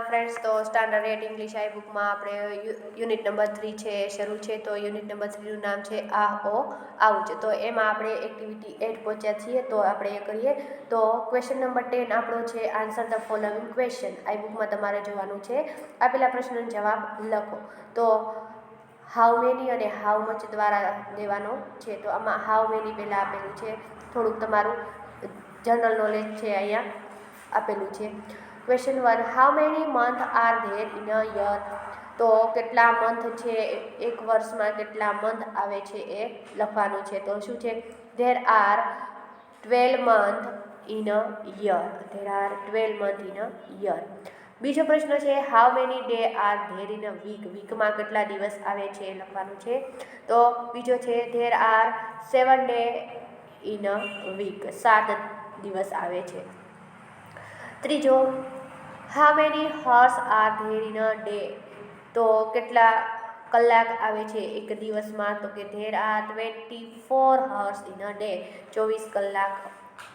Friends તો standard 8 English I બુકમાં આપણે યુનિટ નંબર 3 છે શરૂ છે. તો યુનિટ નંબર 3નું નામ છે આ ઓ આવું છે. તો એમાં આપણે એક્ટિવિટી 8 પહોંચ્યા છીએ. તો આપણે એ કરીએ. તો ક્વેશ્ચન નંબર 10 આપણો છે આન્સર ધ ફોલોવિંગ ક્વેશ્ચન. આઈ બુકમાં તમારે જોવાનું છે. આપેલા પ્રશ્નનો જવાબ લખો. તો હાઉ મેની અને હાઉ મચ દ્વારા દેવાનો છે. તો આમાં હાઉ મેની પહેલાં આપેલું છે. થોડુંક તમારું જનરલ નોલેજ છે અહીંયા આપેલું છે. Question 1 how many month R there in a year. તો કેટલા મંથ છે એક વર્ષમાં, કેટલા મંથ આવે છે એ લખવાનું છે. તો શું છે? There are 12 month in a year. There are 12 month in a year. બીજો પ્રશ્ન છે how many day are there in a week. વીકમાં કેટલા દિવસ આવે છે એ લખવાનું છે. તો બીજો છે there are 7 day in a week. 7 દિવસ આવે છે. ત્રીજો how many hours are there in a day. તો કેટલા કલાક આવે છે એક દિવસમાં? તો કે there are 24 hours in a day. 24 કલાક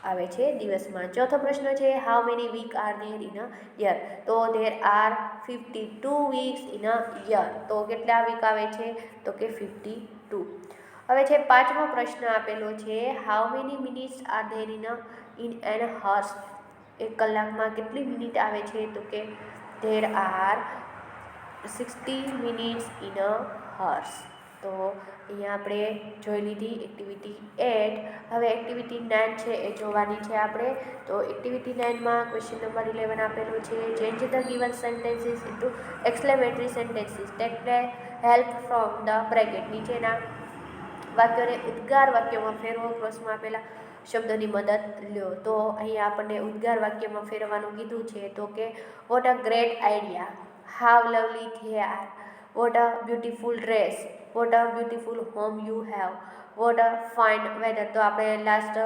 આવે છે દિવસમાં. ચોથો પ્રશ્ન છે how many week are there in a year. તો there are 52 weeks in a year. તો કેટલા વીક આવે છે? તો કે 52. હવે છે પાંચમો પ્રશ્ન આપેલો છે how many minutes R there in an horse. એક કલાકમાં કેટલી મિનિટ આવે છે? તો કે there R 60 minutes in a horse. તો અહીંયા આપણે જોઈ લીધી એક્ટિવિટી 8. હવે એક્ટિવિટી 9 છે એ જોવાની છે આપણે. તો એક્ટિવિટી 9માં ક્વેશ્ચન નંબર 11 આપેલો છે change the given sentences into exclamatory sentences tech help from the bracket. નીચેના વાક્યોને ઉદ્ગાર વાક્યોમાં ફેરવો. ક્રોસમાં આપેલા શબ્દોની મદદ લ્યો. તો અહીંયા આપણને ઉદ્ગાર વાક્યમાં ફેરવવાનું કીધું છે. તો કે what a great idea, how lovely they are, what a beautiful dress, what a beautiful home you have, what a fine weather. તો આપણે last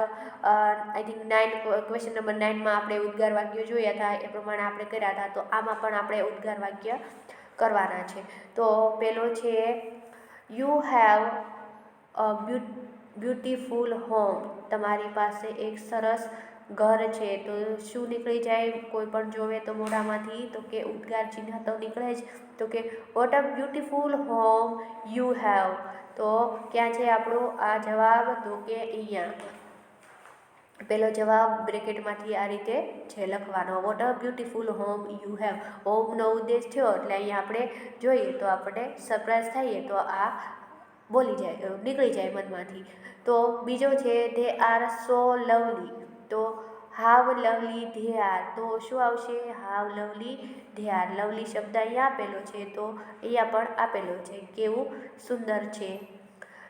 I think 9 question number 9માં આપણે ઉદ્ગાર વાક્યો જોયા હતા એ પ્રમાણે આપણે કર્યા હતા. તો આમાં પણ આપણે ઉદ્ગાર વાક્ય કરવાના છે. તો પેલો છે you have a beautiful home. તમારી પાસે એક સરસ ઘર છે. તો શું નીકળી જાય કોઈ પણ જોવે તો મોઢામાંથી? તો કે ઉદ્ગાર ચિહ્ન તો નીકળે જ. તો કે what a beautiful home you have. તો ક્યાં છે આપણો આ જવાબ? તો કે અહીંયા પેલો જવાબ બ્રેકેટમાંથી આ રીતે છે લખવાનો. What a beautiful home you have. હોમનો ઉદ્દેશ થયો એટલે અહીંયા આપણે જોઈએ તો આપણે સરપ્રાઈઝ થઈએ તો આ બોલી જાય, નીકળી જાય મનમાંથી. તો બીજો છે ધે આર સો લવલી. તો હાવ લવલી ધે આર. તો શું આવશે? હાવ લવલી ધે આર. લવલી શબ્દ અહીંયા આપેલો છે તો અહીંયા પણ આપેલો છે કેવું સુંદર છે.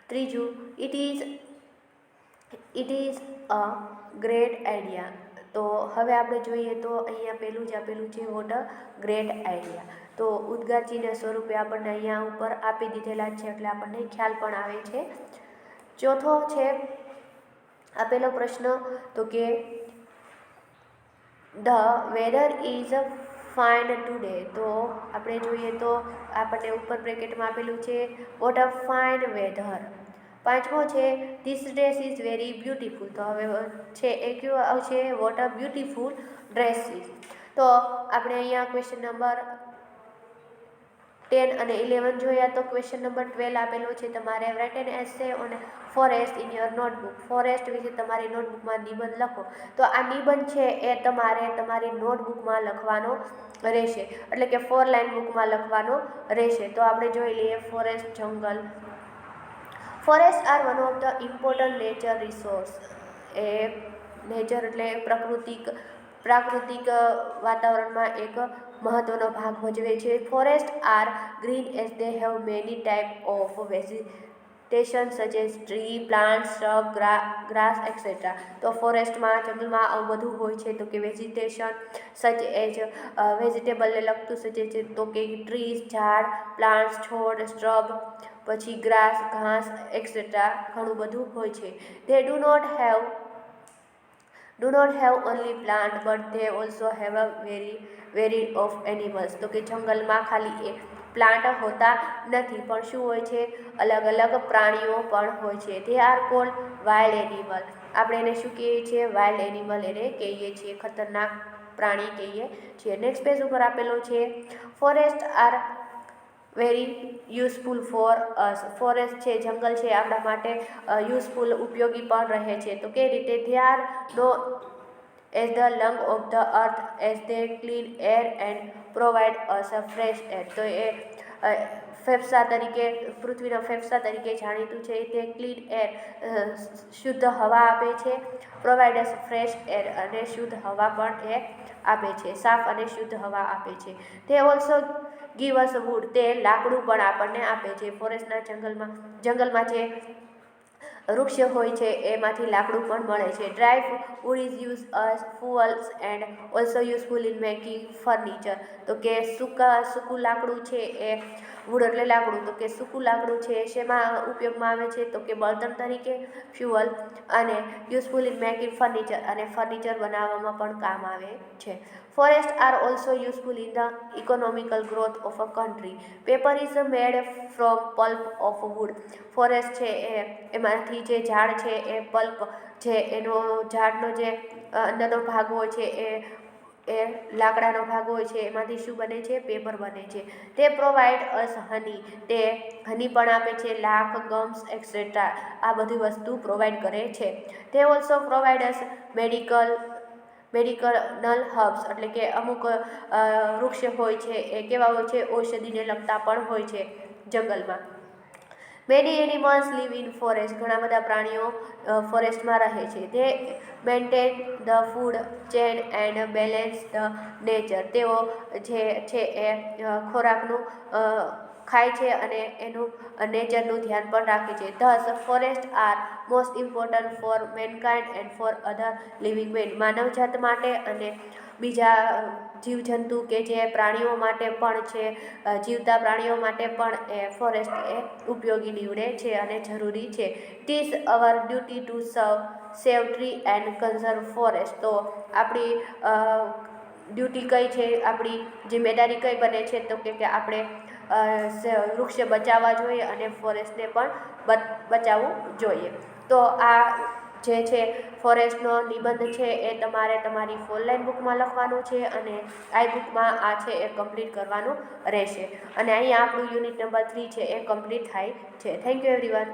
ત્રીજું it is a great idea. તો હવે આપણે જોઈએ તો અહીંયા પેલું જ આપેલું છે વોટ અ ગ્રેટ આઈડિયા. તો ઉદ્ગાર ચિહ્ન સ્વરૂપે આપણને અહીંયા ઉપર આપી દીધેલા છે એટલે આપણને ખ્યાલ પણ આવે છે. ચોથો છે આપેલો પ્રશ્ન તો કે the weather is fine today. તો આપણે જોઈએ તો આપણને ઉપર બ્રેકેટમાં આપેલું છે વોટ અ ફાઇન વેધર. પાંચમો છે this dress is very beautiful. તો હવે છે એ કયો આવશે? What a beautiful dress is. તો આપણે અહીંયા ક્વેશ્ચન નંબર 10 અને 11 જોયા. તો ક્વેશ્ચન નંબર 12 આપેલો છે તમારે write an essay on forest in your notebook. Forest વિશે તમારી નોટબુકમાં નિબંધ લખો. તો આ નિબંધ છે એ તમારે તમારી નોટબુકમાં લખવાનો રહેશે. એટલે કે 4 લાઇન બુકમાં લખવાનો રહેશે. તો આપણે જોઈ લઈએ ફોરેસ્ટ જંગલ. Forest are one of the important nature resource. એ નેચર એટલે પ્રાકૃતિક વાતાવરણમાં એક મહત્વનો ભાગ ભજવે છે. Forest are green as they have many type of vegetation such as tree, plant, shrub, grass etcetera. તો ફોરેસ્ટમાં જંગલમાં આવું બધું હોય છે. તો કે વેજીટેશન સચ એજ વેજીટેબલને લગતું સચ એજ તો કે ટ્રીઝ ઝાડ, પ્લાન્ટ્સ છોડ, શ્રબ, પછી ગ્રાસ ઘાસ એક્સેટ્રા ઘણું બધું હોય છે. They do not have only plant but they also have a very of animals. તો કે જંગલમાં ખાલી એ પ્લાન્ટ હોતા નથી પણ શું હોય છે? અલગ અલગ પ્રાણીઓ પણ હોય છે. They are cold wild animal. આપણે એને શું કહીએ છીએ? વાઇલ્ડ એનિમલ એને કહીએ છીએ, ખતરનાક પ્રાણી કહીએ છીએ. નેક્સ્ટ પેજ ઉપર આપેલો છે forest are very useful for us. Forest છે, જંગલ છે, આપણા માટે યુઝફુલ ઉપયોગી પણ રહે છે. તો કઈ રીતે? They are known as the lung of the earth as they clean air and provide us a fresh air. તો એ ફેફસા તરીકે, પૃથ્વીના ફેફસા તરીકે જાણીતું છે. તે ક્લીન એર, શુદ્ધ હવા આપે છે, પ્રોવાઈડ અસ ફ્રેશ એર, અને શુદ્ધ હવા પણ એ આપે છે, સાફ અને શુદ્ધ હવા આપે છે. તે ઓલ્સો ગીવ અસ વુડ. તે લાકડું પણ આપણને આપે છે. ફોરેસ્ટના જંગલમાં જે વૃક્ષ હોય છે એમાંથી લાકડું પણ મળે છે. Dry wood is use as fuels and also useful in making furniture. તો કે સૂકું લાકડું છે એ વુડ એટલે લાકડું, તો કે સૂકું લાકડું છે શેમાં ઉપયોગમાં આવે છે? તો કે બળતણ તરીકે, ફ્યુઅલ, અને યુઝફુલ ઇન મેકિંગ ફર્નિચર, અને ફર્નિચર બનાવવામાં પણ કામ આવે છે. Forest are also useful in the economical growth of a country. Paper is made from pulp of wood. Forest છે એમાંથી જે ઝાડ છે એ પલ્પ છે, એનો ઝાડનો જે અંદરનો ભાગ હોય છે એ લાકડાનો ભાગ હોય છે, એમાંથી શું બને છે? પેપર બને છે. તે પ્રોવાઈડ અસ હની. તે હની પણ આપે છે, લાખ, ગમ્સ એક્સેટ્રા, આ બધી વસ્તુ પ્રોવાઈડ કરે છે. તે ઓલ્સો પ્રોવાઈડ અસ મેડિકનલ હર્બ્સ. એટલે કે અમુક વૃક્ષ હોય છે એ કેવા હોય છે? ઔષધિને લગતા પણ હોય છે જંગલમાં. Many animals live in forest. ઘણા બધા પ્રાણીઓ ફોરેસ્ટમાં રહે છે. તે maintain the food chain and balance the nature. તેઓ જે છે એ ખોરાકનું ખાય છે અને એનું નેચરનું ધ્યાન પણ રાખે છે. Thus forest are most important for mankind and for other living being. માનવજાત માટે અને બીજા જીવજંતુ કે જે પ્રાણીઓ માટે પણ છે, જીવતા પ્રાણીઓ માટે પણ એ ફોરેસ્ટ એ ઉપયોગી નીવડે છે અને જરૂરી છે. It is our duty to save tree and conserve forest. તો આપણી ડ્યુટી કઈ છે, આપણી જિમ્મેદારી કઈ બને છે? તો કે આપણે વૃક્ષ બચાવવા જોઈએ અને ફોરેસ્ટને પણ બચાવવું જોઈએ. તો આ જે છે ફોરેસ્ટનો નિબંધ છે એ તમારે તમારી ઓનલાઈન બુકમાં લખવાનું છે, અને આઈ બુકમાં આ છે એ કમ્પ્લીટ કરવાનું રહેશે. અને અહીંયા આપણું યુનિટ નંબર 3 છે એ કમ્પ્લીટ થાય છે. Thank you everyone.